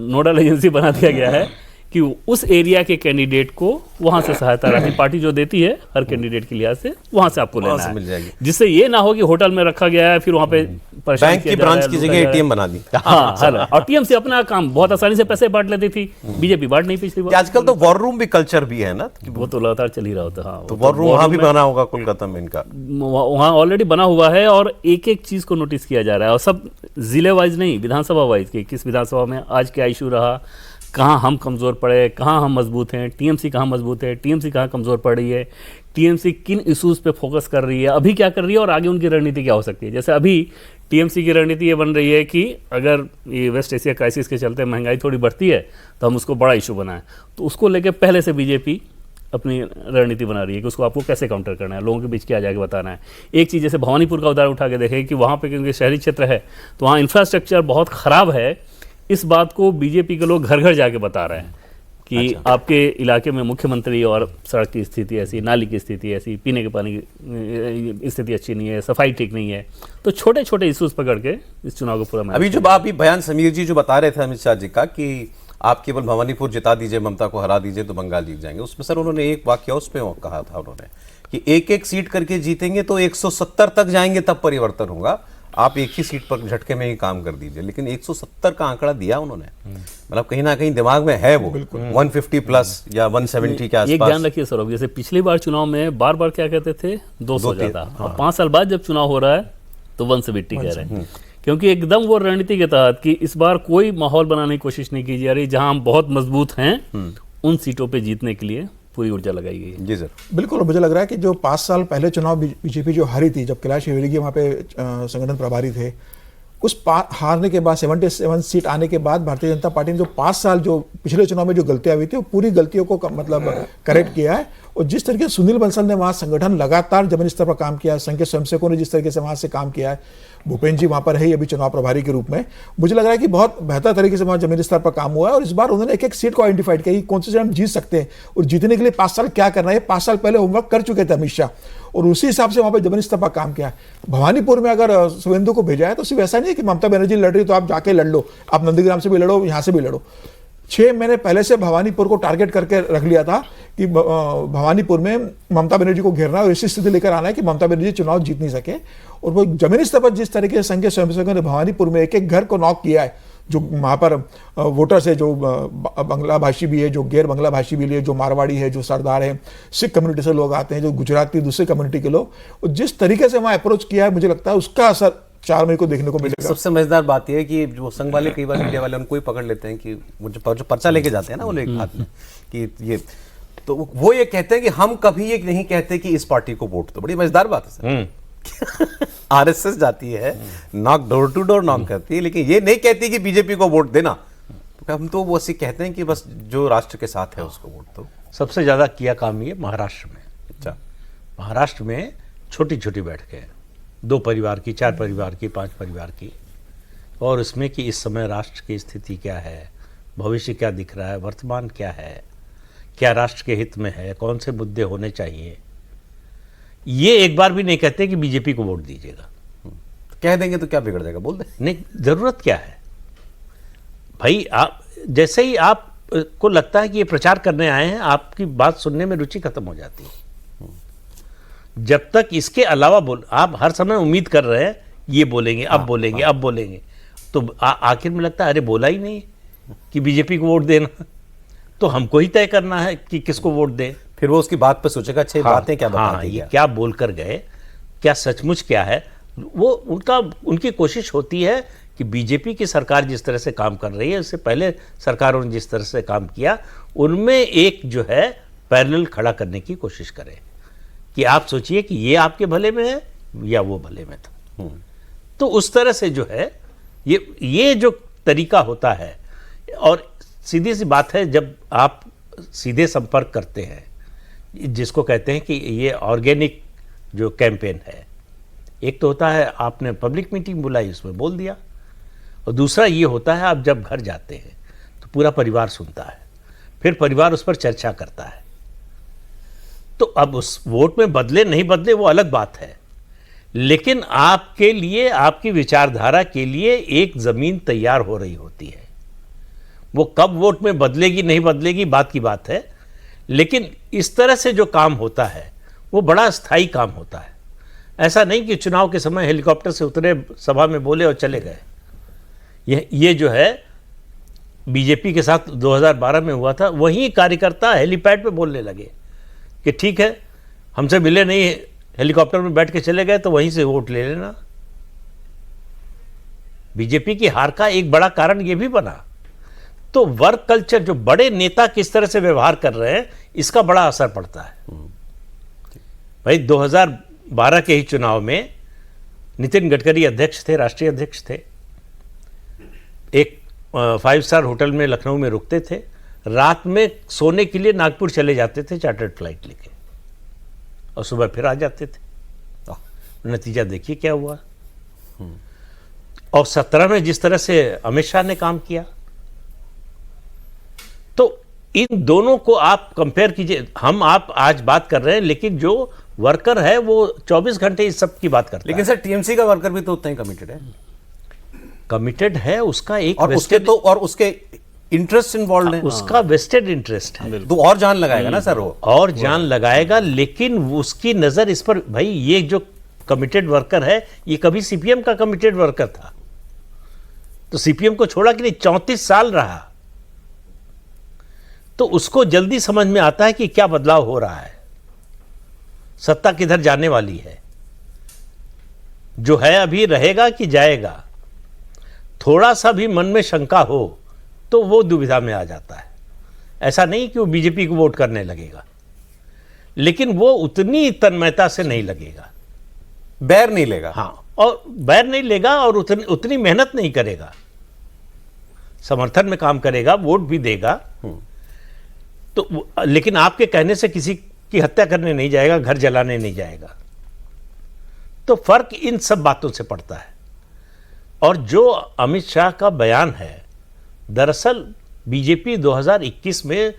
नोडल एजेंसी बना दिया गया है कि उस एरिया के कैंडिडेट को वहां से सहायता राशि पार्टी जो देती है हर कैंडिडेट के लिहाज से, वहां से आपको लेना है, मिल जाएगी, जिससे ये ना हो कि होटल में रखा गया है फिर वहां पे बैंक की ब्रांच की जगह एटीएम बना दी। हाँ, और टीएमसी अपना काम बहुत आसानी से पैसे बांट लेती थी, बीजेपी बांट नहीं पिछली बार। आजकल तो वॉर रूम भी कल्चर भी है ना, वो तो लगातार चल ही रहा होता है। हाँ, तो वॉर रूम वहां भी बना होगा कोलकाता में, इनका वहाँ ऑलरेडी बना हुआ है, और एक एक चीज को नोटिस किया जा रहा है, और सब जिले वाइज नहीं, विधानसभा वाइज कि किस विधानसभा में आज क्या इशू रहा, कहाँ हम कमज़ोर पड़े, कहाँ हम मजबूत हैं, टीएमसी कहाँ मजबूत है, टीएमसी कहाँ कमज़ोर पड़ रही है, टीएमसी किन इश्यूज़ पे फोकस कर रही है, अभी क्या कर रही है और आगे उनकी रणनीति क्या हो सकती है। जैसे अभी टीएमसी की रणनीति ये बन रही है कि अगर ये वेस्ट एशिया क्राइसिस के चलते महंगाई थोड़ी बढ़ती है तो हम उसको बड़ा इशू बनाएं, तो उसको लेके पहले से बीजेपी अपनी रणनीति बना रही है कि उसको आपको कैसे काउंटर करना है, लोगों के बीच क्या जाके बताना है। एक चीज़ जैसे भवानीपुर का उदाहरण उठा के देखें कि वहाँ पे क्योंकि शहरी क्षेत्र है तो वहाँ इंफ्रास्ट्रक्चर बहुत ख़राब है, इस बात को बीजेपी के लोग घर घर जाके बता रहे हैं कि आपके इलाके में मुख्यमंत्री और सड़क की स्थिति ऐसी, नाली की स्थिति ऐसी, पीने के पानी की स्थिति अच्छी नहीं है, सफाई ठीक नहीं है, तो छोटे छोटे इश्यूज पकड़ के इस चुनाव को पूरा अभी जो अभी बयान समीर जी जो बता रहे थे अमित शाह जी का कि आप केवल भवानीपुर जिता दीजिए, ममता को हरा दीजिए तो बंगाल जीत जाएंगे, उसमें सर उन्होंने एक वाक्य उसमें कहा था उन्होंने कि एक एक सीट करके जीतेंगे तो 170 तक जाएंगे तब परिवर्तन होगा, आप एक ही सीट पर झटके में ही काम कर दीजिए। लेकिन 170 का आंकड़ा दिया उन्होंने, मतलब कहीं ना कहीं दिमाग में है वो 150 प्लस या 170 के आसपास। एक ध्यान रखिए सौरभ, जैसे पिछली बार चुनाव में बार बार क्या कहते थे 200 जाता, और 5 साल बाद जब चुनाव हो रहा है तो 170 कह रहे हैं, क्योंकि एकदम वो रणनीति के तहत कि इस बार कोई माहौल बनाने की कोशिश नहीं की जा रही, जहां हम बहुत मजबूत हैं उन सीटों पे जीतने के लिए पूरी ऊर्जा लगाई गई है। जी सर, बिल्कुल। मुझे लग रहा है कि जो 5 साल पहले चुनाव बीजेपी जो हारी थी, जब कैलाश विजयवर्गीय वहाँ पे संगठन प्रभारी थे, उस हारने के बाद 77 सीट आने के बाद भारतीय जनता पार्टी ने जो 5 साल जो पिछले चुनाव में जो गलतियां हुई थी वो पूरी गलतियों को मतलब करेक्ट किया है। और जिस तरीके से सुनील बंसल ने वहाँ संगठन लगातार जमीनी स्तर पर काम किया है, संघ के स्वयंसेवकों ने जिस तरीके से वहाँ से काम किया है, भूपेन्द्र जी वहाँ पर है अभी चुनाव प्रभारी के रूप में, मुझे लग रहा है कि बहुत बेहतर तरीके से वहाँ जमीनी स्तर पर काम हुआ है। और इस बार उन्होंने एक एक सीट को आइडेंटिफाइड किया कि कौन सी सीट हम जीत सकते हैं और जीतने के लिए 5 साल क्या करना है। 5 साल पहले होमवर्क कर चुके थे अमित शाह और उसी हिसाब से वहाँ पर जमीनी स्तर पर काम किया है। भवानीपुर में अगर शुभेंदु को भेजा है तो सिर्फ ऐसा नहीं है कि ममता बनर्जी लड़ रही तो आप जाके लड़ लो, आप नंदीग्राम से भी लड़ो, यहाँ से भी लड़ो। 6 महीने पहले से भवानीपुर को टारगेट करके रख लिया था कि भवानीपुर में ममता बनर्जी को घेरना और ऐसी स्थिति लेकर आना है कि ममता बनर्जी चुनाव जीत नहीं सके। और वो जमीनी स्तर पर जिस तरीके से संघ के स्वयंसेवकों ने भवानीपुर में एक एक घर को नॉक किया है, जो वहाँ पर वोटर्स है, जो बंगला भाषी भी है, जो गैर बंगला भाषी भी है, जो मारवाड़ी है, जो सरदार है, सिख कम्युनिटी से लोग आते हैं, जो गुजराती दूसरे कम्युनिटी के लोग, और जिस तरीके से वहाँ अप्रोच किया है, मुझे लगता है उसका असर 4 मई को देखने को मिलेगा। सबसे मजेदार बात यह है कि जो संघ वाले कई बार मीडिया वाले उनको ही पकड़ लेते हैं कि जो पर्चा लेके जाते हैं ना वो लोग हाथ में कि ये, तो वो ये कहते हैं कि हम कभी ये नहीं कहते कि इस पार्टी को वोट दो। बड़ी मजेदार बात है सर। आरएसएस जाती है, knock door to door knock करती है, लेकिन ये नहीं कहती कि बीजेपी को वोट देना। तो हम तो वो ऐसे कहते हैं कि बस जो राष्ट्र के साथ है उसको वोट दो। सबसे ज्यादा किया काम ये महाराष्ट्र में। अच्छा, महाराष्ट्र में छोटी छोटी बैठकें, 2 परिवार की, 4 परिवार की, 5 परिवार की, और इसमें कि इस समय राष्ट्र की स्थिति क्या है, भविष्य क्या दिख रहा है, वर्तमान क्या है, क्या राष्ट्र के हित में है, कौन से मुद्दे होने चाहिए। ये एक बार भी नहीं कहते कि बीजेपी को वोट दीजिएगा। कह देंगे तो क्या बिगड़ जाएगा, बोल दे। नहीं, जरूरत क्या है भाई। आप जैसे ही आप को लगता है कि ये प्रचार करने आए हैं, आपकी बात सुनने में रुचि खत्म हो जाती है। जब तक इसके अलावा आप हर समय उम्मीद कर रहे हैं ये बोलेंगे, अब बोलेंगे, अब बोलेंगे, तो आखिर में लगता है अरे बोला ही नहीं कि बीजेपी को वोट देना, तो हमको ही तय करना है कि किसको वोट दें। फिर वो उसकी बात पर सोचेगा अच्छी बातें क्या बता दी, ये क्या बोल कर गए, क्या सचमुच क्या है। वो उनकी कोशिश होती है कि बीजेपी की सरकार जिस तरह से काम कर रही है, उससे पहले सरकारों ने जिस तरह से काम किया, उनमें एक जो है पैरेलल खड़ा करने की कोशिश करें कि आप सोचिए कि ये आपके भले में है या वो भले में था। तो उस तरह से जो है ये जो तरीका होता है। और सीधी सी बात है, जब आप सीधे संपर्क करते हैं, जिसको कहते हैं कि ये ऑर्गेनिक जो कैंपेन है, एक तो होता है आपने पब्लिक मीटिंग बुलाई, उसमें बोल दिया, और दूसरा ये होता है आप जब घर जाते हैं तो पूरा परिवार सुनता है, फिर परिवार उस पर चर्चा करता है। तो अब उस वोट में बदले नहीं बदले वो अलग बात है, लेकिन आपके लिए, आपकी विचारधारा के लिए एक जमीन तैयार हो रही होती है। वो कब वोट में बदलेगी नहीं बदलेगी बात की बात है, लेकिन इस तरह से जो काम होता है वो बड़ा स्थायी काम होता है। ऐसा नहीं कि चुनाव के समय हेलीकॉप्टर से उतरे, सभा में बोले और चले गए। ये जो है बीजेपी के साथ 2012 में हुआ था, वहीं कार्यकर्ता हेलीपैड पे बोलने लगे कि ठीक है, हमसे मिले नहीं, हेलीकॉप्टर में बैठ के चले गए, तो वहीं से वोट ले लेना। बीजेपी की हार का एक बड़ा कारण ये भी बना। तो वर्क कल्चर, जो बड़े नेता किस तरह से व्यवहार कर रहे हैं, इसका बड़ा असर पड़ता है। भाई 2012 के ही चुनाव में नितिन गडकरी अध्यक्ष थे, राष्ट्रीय अध्यक्ष थे, एक 5 स्टार होटल में लखनऊ में रुकते थे, रात में सोने के लिए नागपुर चले जाते थे चार्टर्ड फ्लाइट लेके, और सुबह फिर आ जाते थे। नतीजा देखिए क्या हुआ। और 17 में जिस तरह से अमित शाह ने काम किया, तो इन दोनों को आप कंपेयर कीजिए। हम आप आज बात कर रहे हैं, लेकिन जो वर्कर है वो 24 घंटे इस सब की बात करता लेकिन सर टीएमसी का वर्कर भी तो उतना ही कमिटेड है, कमिटेड है। उसका एक और उसके vested- तो और उसके इंटरेस्ट इन्वॉल्व है, उसका वेस्टेड इंटरेस्ट है, तो और जान लगाएगा ना सर वो। और जान लगाएगा। लेकिन उसकी नजर इस पर, भाई ये जो कमिटेड वर्कर है ये कभी सीपीएम का कमिटेड वर्कर था, तो सीपीएम को छोड़ा कि नहीं, 34 साल रहा, तो उसको जल्दी समझ में आता है कि क्या बदलाव हो रहा है, सत्ता किधर जाने वाली है, जो है अभी रहेगा कि जाएगा। थोड़ा सा भी मन में शंका हो तो वो दुविधा में आ जाता है। ऐसा नहीं कि वो बीजेपी को वोट करने लगेगा, लेकिन वो उतनी तन्मयता से नहीं लगेगा, बैर नहीं लेगा। हाँ, और बैर नहीं लेगा और उतनी मेहनत नहीं करेगा, समर्थन में काम करेगा, वोट भी देगा। तो लेकिन आपके कहने से किसी की हत्या करने नहीं जाएगा, घर जलाने नहीं जाएगा। तो फर्क इन सब बातों से पड़ता है। और जो अमित शाह का बयान है, दरअसल बीजेपी 2021 में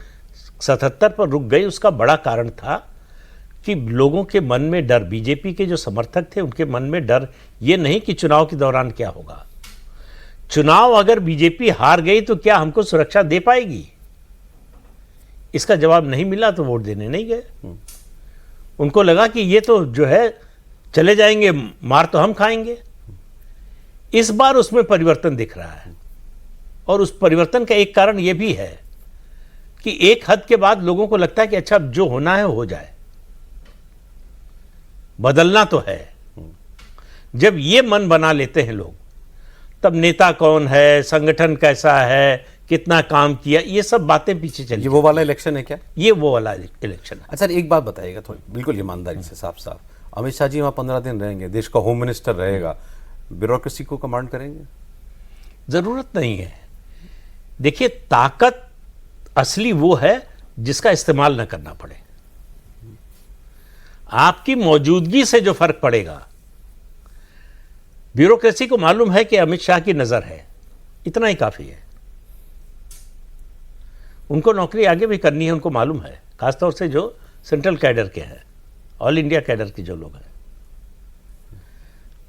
77 पर रुक गई, उसका बड़ा कारण था कि लोगों के मन में डर, बीजेपी के जो समर्थक थे उनके मन में डर, ये नहीं कि चुनाव के दौरान क्या होगा, चुनाव अगर बीजेपी हार गई तो क्या हमको सुरक्षा दे पाएगी। इसका जवाब नहीं मिला तो वोट देने नहीं गए। उनको लगा कि ये तो जो है चले जाएंगे, मार तो हम खाएंगे। इस बार उसमें परिवर्तन दिख रहा है, और उस परिवर्तन का एक कारण यह भी है कि एक हद के बाद लोगों को लगता है कि अच्छा जो होना है हो जाए, बदलना तो है। जब ये मन बना लेते हैं लोग, तब नेता कौन है, संगठन कैसा है, कितना काम किया, ये सब बातें पीछे चली। ये वो वाला इलेक्शन है क्या? ये वो वाला इलेक्शन है। अच्छा एक बात बताइएगा थोड़ी बिल्कुल ईमानदारी से, साफ साफ, अमित शाह जी वहां 15 दिन रहेंगे, देश का होम मिनिस्टर रहेगा, ब्यूरोक्रेसी को कमांड करेंगे? जरूरत नहीं है। देखिए, ताकत असली वो है जिसका इस्तेमाल न करना पड़े। आपकी मौजूदगी से जो फर्क पड़ेगा, ब्यूरोक्रेसी को मालूम है कि अमित शाह की नजर है, इतना ही काफी है। उनको नौकरी आगे भी करनी है, उनको मालूम है, खासतौर से जो सेंट्रल कैडर के हैं, ऑल इंडिया कैडर के जो लोग हैं।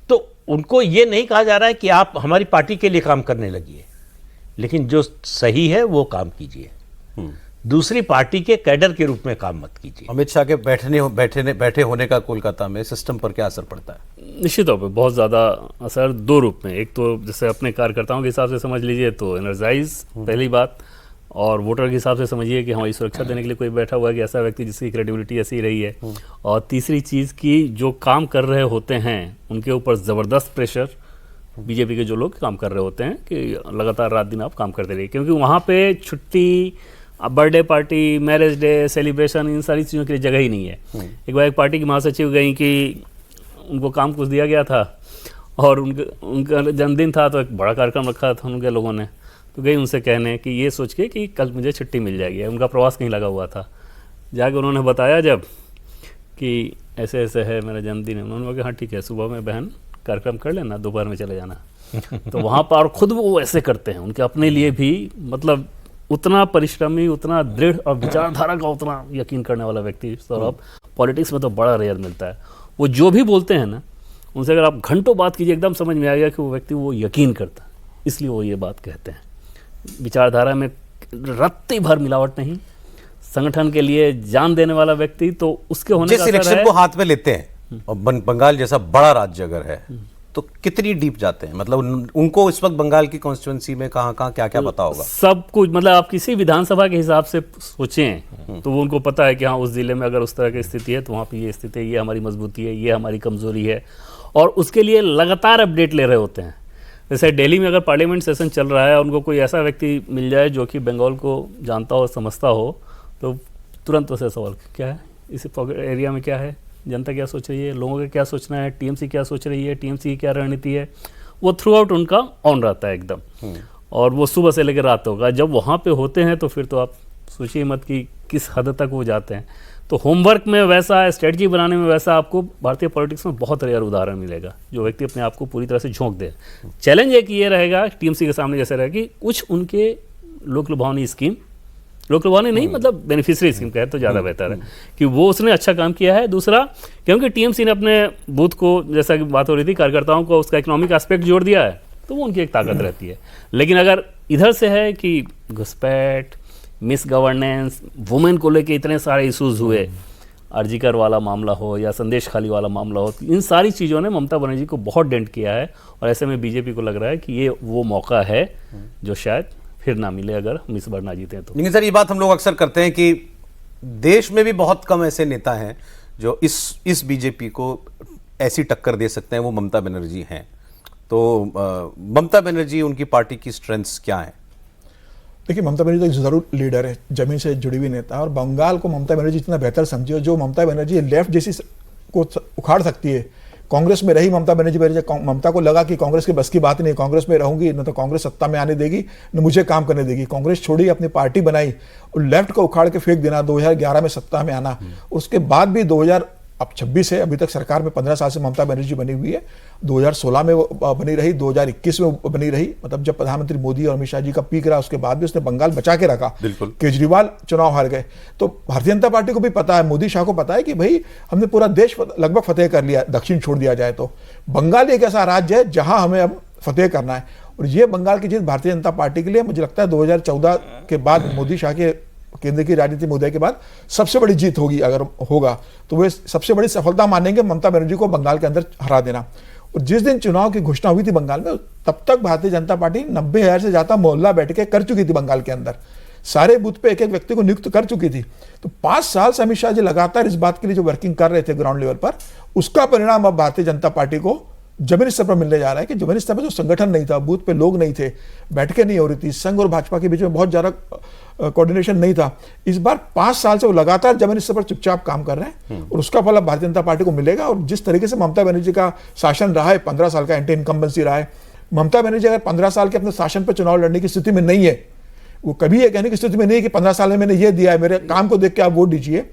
तो उनको ये नहीं कहा जा रहा है कि आप हमारी पार्टी के लिए काम करने लगिए, लेकिन जो सही है वो काम कीजिए, दूसरी पार्टी के कैडर के रूप में काम मत कीजिए। अमित शाह के बैठे होने का कोलकाता में सिस्टम पर क्या असर पड़ता है? निश्चित तौर पर बहुत ज़्यादा असर दो रूप में। एक तो जैसे अपने कार्यकर्ताओं के हिसाब से समझ लीजिए तो एनर्जाइज, पहली बात, और वोटर के हिसाब से समझिए कि हमारी सुरक्षा देने के लिए कोई बैठा हुआ है कि ऐसा व्यक्ति जिसकी क्रेडिबिलिटी ऐसी रही है। और तीसरी चीज़ की जो काम कर रहे होते हैं उनके ऊपर ज़बरदस्त प्रेशर बीजेपी के जो लोग काम कर रहे होते हैं कि लगातार रात दिन आप काम करते रहिए, क्योंकि वहाँ पे छुट्टी, birthday party, marriage day, celebration, इन सारी चीज़ों के लिए जगह ही नहीं है। एक बार एक पार्टी की महासचिव गई कि उनको काम कुछ दिया गया था और उनका जन्मदिन था, तो एक बड़ा कार्यक्रम रखा था उनके लोगों ने, तो गई उनसे कहने कि ये सोच के कि कल मुझे छुट्टी मिल जाएगी। उनका प्रवास कहीं लगा हुआ था, जाके उन्होंने बताया जब कि ऐसे ऐसे है, मेरा जन्मदिन है, उन्होंने कहा हाँ ठीक है, सुबह में बहन कार्यक्रम कर लेना, दोपहर में चले जाना। तो वहाँ पर खुद वो ऐसे करते हैं, उनके अपने लिए भी, मतलब उतना परिश्रमी, उतना दृढ़ और विचारधारा का उतना यकीन करने वाला व्यक्ति सौरभ पॉलिटिक्स में तो बड़ा रेयर मिलता है। वो जो भी बोलते हैं ना, उनसे अगर आप घंटों बात कीजिए, एकदम समझ में आएगा कि वो व्यक्ति वो यकीन करता है, इसलिए वो ये बात कहते हैं। विचारधारा में रत्ती भर मिलावट नहीं, संगठन के लिए जान देने वाला व्यक्ति, तो उसके होने जिस इलेक्शन को हाथ में लेते हैं, और बंगाल जैसा बड़ा राज्य अगर है, तो कितनी डीप जाते हैं? मतलब उनको इस वक्त बंगाल की कॉन्स्टिट्यूंसी में कहाँ कहाँ क्या क्या पता होगा? सब कुछ, मतलब आप किसी विधानसभा के हिसाब से सोचें तो वो उनको पता है कि हाँ उस जिले में अगर उस तरह की स्थिति है तो वहाँ पे ये स्थिति है, ये हमारी मजबूती है, ये हमारी कमजोरी है, और उसके लिए लगातार अपडेट ले रहे होते हैं। जैसे दिल्ली में अगर पार्लियामेंट सेशन चल रहा है और उनको कोई ऐसा व्यक्ति मिल जाए जो कि बंगाल को जानता हो, समझता हो, तो तुरंत उसे सवाल क्या है, इस एरिया में क्या है, जनता क्या सोच रही है, लोगों का क्या सोचना है, टीएमसी क्या सोच रही है, टीएमसी की क्या रणनीति है, वो थ्रू आउट उनका ऑन रहता है एकदम। और वो सुबह से लेकर रात होगा। जब वहाँ पे होते हैं तो फिर तो आप सोचिए मत कि किस हद तक वो जाते हैं। तो होमवर्क में वैसा, स्ट्रेटजी बनाने में वैसा आपको भारतीय पॉलिटिक्स में बहुत रेयर उदाहरण मिलेगा जो व्यक्ति अपने आप को पूरी तरह से झोंक दे। चैलेंज एक ये रहेगा टीएमसी के सामने जैसे रहेगा कि कुछ उनके लोक लुभावनी स्कीम लोक लुभावनी नहीं, मतलब बेनिफिशियरी स्कीम कहे तो ज़्यादा बेहतर है कि वो उसने अच्छा काम किया है। दूसरा, क्योंकि टीएमसी ने अपने बूथ को, जैसा कि बात हो रही थी, कार्यकर्ताओं को उसका इकोनॉमिक एस्पेक्ट जोड़ दिया है, तो वो उनकी एक ताकत रहती है। लेकिन अगर इधर से है कि घुसपैठ, मिस गवर्नेंस, वुमेन को लेके इतने सारे इश्यूज हुए, अर्जीकर वाला मामला हो या संदेश खाली वाला मामला हो, इन सारी चीज़ों ने ममता बनर्जी को बहुत डेंट किया है। और ऐसे में बीजेपी को लग रहा है कि ये वो मौका है जो शायद फिर ना मिले अगर हम इस बार ना जीते तो। लेकिन सर, ये बात हम लोग अक्सर करते हैं कि देश में भी बहुत कम ऐसे नेता हैं जो इस बीजेपी को ऐसी टक्कर दे सकते हैं, वो ममता बनर्जी हैं। तो ममता बनर्जी, उनकी पार्टी की स्ट्रेंथ्स क्या है? देखिए, ममता बनर्जी तो जरूर लीडर है, जमीन से जुड़ी हुई नेता, और बंगाल को ममता बनर्जी इतना बेहतर समझी, और जो ममता बनर्जी लेफ्ट जैसी को उखाड़ सकती है। कांग्रेस में रही ममता बनर्जी, ममता को लगा कि कांग्रेस की बस की बात नहीं, कांग्रेस में रहूंगी न तो कांग्रेस सत्ता में आने देगी न मुझे काम करने देगी। कांग्रेस छोड़ी, अपनी पार्टी बनाई, और लेफ्ट को उखाड़ के फेंक देना, 2011 में सत्ता में आना। उसके बाद भी 2026 है, अभी तक सरकार में 15 साल से ममता बनर्जी बनी हुई है। 2016 में वो बनी रही, 2021 में वो बनी रही, मतलब जब प्रधानमंत्री मोदी और अमित शाह जी का पीक रहा, उसके बाद भी उसने बंगाल बचा के रखा। केजरीवाल चुनाव हार गए, तो भारतीय जनता पार्टी को भी पता है, मोदी शाह को पता है कि भाई हमने पूरा देश लगभग फतेह कर लिया, दक्षिण छोड़ दिया जाए तो। बंगाल एक ऐसा राज्य है जहां हमें अब फतेह करना है, और ये बंगाल की जीत भारतीय जनता पार्टी के लिए, मुझे लगता है 2014 के बाद मोदी शाह के केंद्र की राजनीति मुद्दे के बाद सबसे बड़ी जीत होगी। अगर होगा तो वे सबसे बड़ी सफलता मानेंगे ममता बनर्जी को बंगाल के अंदर हरा देना। और जिस दिन चुनाव की घोषणा हुई थी बंगाल में, तब तक भारतीय जनता पार्टी 90,000 से ज्यादा मोहल्ला बैठकें कर चुकी थी बंगाल के अंदर, सारे बूथ पे एक एक व्यक्ति को नियुक्त कर चुकी थी। तो 5 साल से अमित शाह जी लगातार इस बात के लिए जो वर्किंग कर रहे थे ग्राउंड लेवल पर, उसका परिणाम अब भारतीय जनता पार्टी को जमीनी स्तर पर मिलने जा रहा है कि जमीनी स्तर पर जो संगठन नहीं था, बूथ पे लोग नहीं थे, बैठकें नहीं हो रही थी, संघ और भाजपा के बीच में बहुत ज्यादा कोऑर्डिनेशन नहीं था। इस बार 5 साल से वो लगातार जमीनी स्तर पर चुपचाप काम कर रहे हैं, और उसका फल अब भारतीय जनता पार्टी को मिलेगा। और जिस तरीके से ममता बनर्जी का शासन रहा है, 15 साल का एंटी इनकम्बेंसी रहा है, ममता बनर्जी अगर 15 साल के अपने शासन पर चुनाव लड़ने की स्थिति में नहीं है, वो कभी ये कहने की स्थिति में नहीं है कि 15 साल में मैंने ये दिया है, मेरे काम को देख के आप वोट दीजिए।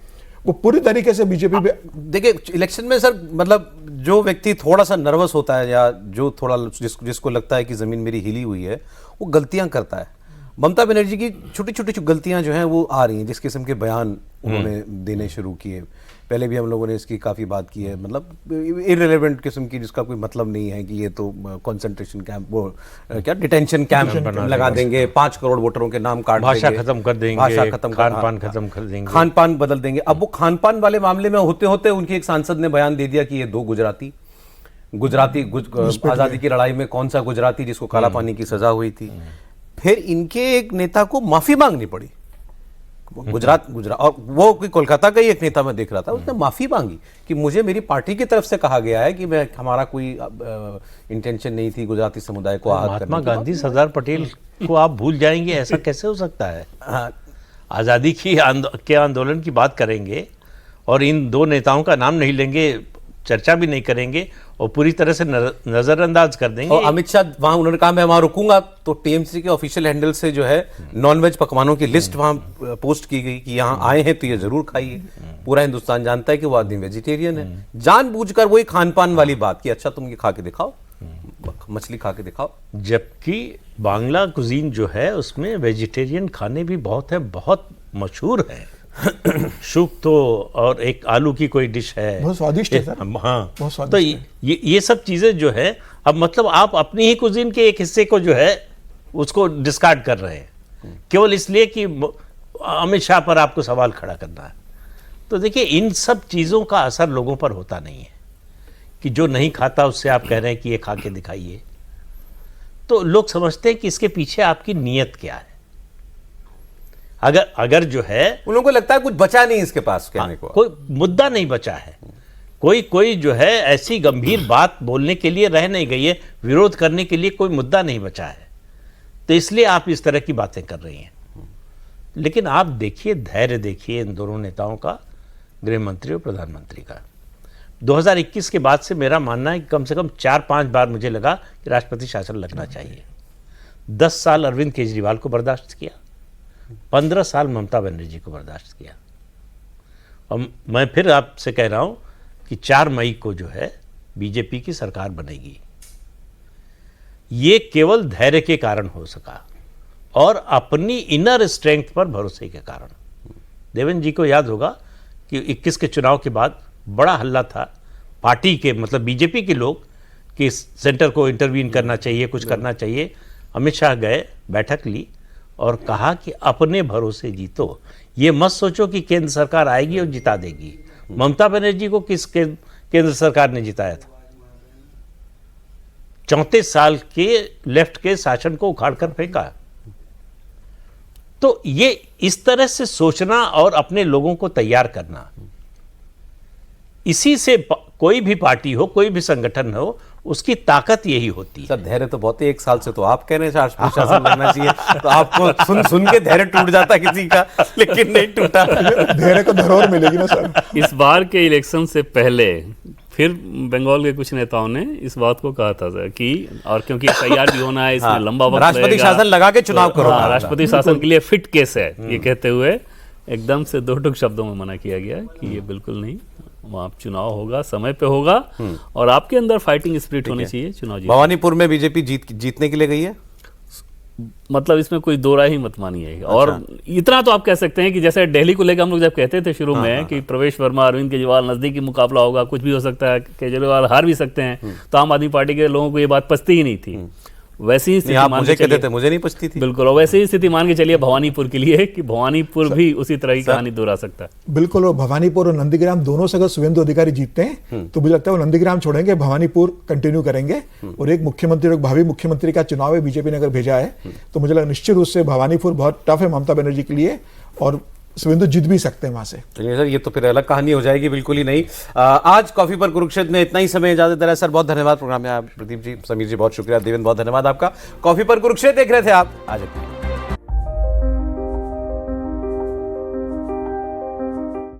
वो पूरी तरीके से बीजेपी पे, देखिए इलेक्शन में सर, मतलब जो व्यक्ति थोड़ा सा नर्वस होता है या जो थोड़ा जिसको लगता है कि जमीन मेरी हिली हुई है, वो गलतियां करता है। ममता बनर्जी की छोटी छोटी गलतियां जो हैं वो आ रही हैं, जिस किस्म के बयान उन्होंने देने शुरू किए। पहले भी हम लोगों ने इसकी काफ़ी बात की है, मतलब इररिलेवेंट किस्म की, जिसका कोई मतलब नहीं है, कि ये तो कंसंट्रेशन कैंप, वो क्या डिटेंशन कैंप लगा देंगे, 5 करोड़ वोटरों के नाम काट देंगे, भाषा खत्म कर देंगे, भाषा खत्म, खान-पान खत्म कर देंगे, खान-पान बदल देंगे। अब वो खान-पान वाले मामले में होते होते उनके एक सांसद ने बयान दे दिया कि ये 2 गुजराती आज़ादी की लड़ाई में कौन सा गुजराती जिसको काला पानी की सजा हुई थी। फिर इनके एक नेता को माफी मांगनी पड़ी, गुजरात और वो कोई कोलकाता का ही एक नेता मैं देख रहा था, उसने माफी मांगी कि मुझे मेरी पार्टी की तरफ से कहा गया है कि हमारा कोई इंटेंशन नहीं थी गुजराती समुदाय को आहत करने की। महात्मा गांधी, सरदार पटेल को आप भूल जाएंगे, ऐसा कैसे हो सकता है? आज़ादी के आंदोलन की बात करेंगे और इन 2 नेताओं का नाम नहीं लेंगे, चर्चा भी नहीं करेंगे और पूरी तरह से नजरअंदाज कर देंगे। और अमित शाह वहां, उन्होंने कहा मैं वहां रुकूंगा, तो टीएमसी के ऑफिशियल हैंडल से जो है नॉनवेज पकवानों की लिस्ट वहां पोस्ट की गई कि यहाँ आए हैं तो ये जरूर खाइए। पूरा हिंदुस्तान जानता है कि वो आदमी वेजिटेरियन है। जानबूझकर वही खान पान वाली बात की, अच्छा तुम ये खा के दिखाओ, मछली खा के दिखाओ। जबकि बांग्ला कुजीन जो है उसमें वेजिटेरियन खाने भी बहुत है, बहुत मशहूर है। शुक तो, और एक आलू की कोई डिश है, बहुत स्वादिष्ट है सर। हाँ, बहुत स्वादिष्ट तो है। ये सब चीजें जो है, अब मतलब आप अपनी ही कुजीन के एक हिस्से को जो है उसको डिस्कार्ड कर रहे हैं केवल इसलिए कि अमित शाह पर आपको सवाल खड़ा करना है। तो देखिए, इन सब चीजों का असर लोगों पर होता नहीं है कि जो नहीं खाता उससे आप कह रहे हैं कि ये खा के दिखाइए। तो लोग समझते हैं कि इसके पीछे आपकी नीयत क्या है। अगर जो है, उन लोगों को लगता है कुछ बचा नहीं इसके पास कहने को, कोई मुद्दा नहीं बचा है, कोई जो है ऐसी गंभीर बात बोलने के लिए रह नहीं गई है, विरोध करने के लिए कोई मुद्दा नहीं बचा है, तो इसलिए आप इस तरह की बातें कर रही हैं। लेकिन आप देखिए, धैर्य देखिए इन दोनों नेताओं का, गृह मंत्री और प्रधानमंत्री का। 2021 के बाद से मेरा मानना है कि कम से कम 4-5 बार मुझे लगा कि राष्ट्रपति शासन लगना चाहिए। 10 साल अरविंद केजरीवाल को बर्दाश्त किया, 15 साल ममता बनर्जी को बर्दाश्त किया, और मैं फिर आपसे कह रहा हूं कि 4 मई को जो है बीजेपी की सरकार बनेगी। ये केवल धैर्य के कारण हो सका। और अपनी इनर स्ट्रेंथ पर भरोसे के कारण। देवेंद्र जी को याद होगा कि 21 के चुनाव के बाद बड़ा हल्ला था पार्टी के, मतलब बीजेपी के लोग, कि सेंटर को इंटरवीन करना चाहिए, कुछ करना चाहिए। अमित शाह गए, बैठक ली और कहा कि अपने भरोसे जीतो, ये मत सोचो कि केंद्र सरकार आएगी और जिता देगी। ममता बनर्जी को किस केंद्र सरकार ने जिताया था? 34 साल के लेफ्ट के शासन को उखाड़कर फेंका। तो ये इस तरह से सोचना और अपने लोगों को तैयार करना, इसी से कोई भी पार्टी हो, कोई भी संगठन हो, उसकी ताकत यही होती है। सर धैर्य तो बहुत है, 1 साल से तो आप कह रहे हैं शासन लगना चाहिए, तो आपको सुन सुन के धैर्य टूट जाता है किसी का, लेकिन नहीं टूटा। धैर्य को धरोहर मिलेगी ना सर। इस बार के इलेक्शन से पहले फिर बंगाल के कुछ नेताओं ने इस बात को कहा था कि, और क्योंकि तैयार भी होना है, इसमें लंबा वक्त राष्ट्रपति लगेगा, शासन लगा के चुनाव करो। राष्ट्रपति शासन के लिए फिट केस है, ये कहते हुए एकदम से 2 टुक शब्दों में मना किया गया कि ये बिल्कुल नहीं, वहाँ चुनाव होगा, समय पे होगा और आपके अंदर फाइटिंग स्पिरिट होनी चाहिए। चुनाव जीत, भवानीपुर में बीजेपी जीतने के लिए गई है, मतलब इसमें कोई दो राय ही मत मानिए। और इतना तो आप कह सकते हैं कि जैसे दिल्ली को लेकर हम लोग जब कहते थे शुरू में कि प्रवेश वर्मा अरविंद केजरीवाल नजदीकी मुकाबला होगा, कुछ भी हो सकता है, केजरीवाल हार भी सकते हैं, तो आम आदमी पार्टी के लोगों को ये बात पचती ही नहीं थी। वैसी ही स्थिति मान के चलिए, मुझे नहीं पछती थी। बिल्कुल, और वैसे ही स्थिति मान के चलिए भवानीपुर के लिए कि भवानीपुर भी उसी तरह की कहानी दोहरा सकता है। बिल्कुल, और भवानीपुर और नंदीग्राम दोनों से अगर शुभेंदु अधिकारी जीतते हैं तो मुझे लगता है वो नंदीग्राम छोड़ेंगे, भवानीपुर कंटिन्यू करेंगे। और एक मुख्यमंत्री, भावी मुख्यमंत्री का चुनाव है, बीजेपी ने अगर भेजा है तो मुझे लगता है निश्चित रूप से भवानीपुर बहुत टफ है ममता बनर्जी के लिए, और शुभेंदु जीत भी सकते हैं वहां से। चलिए सर, ये तो फिर अलग कहानी हो जाएगी, बिल्कुल ही नहीं। आज कॉफी पर कुरुक्षेत्र में इतना ही समय इजाजत दे रहा है। सर बहुत धन्यवाद प्रोग्राम में, आप प्रदीप जी, समीर जी बहुत शुक्रिया, देवेंद्र बहुत धन्यवाद आपका। कॉफी पर कुरुक्षेत्र देख रहे थे आप, आज इतना ही।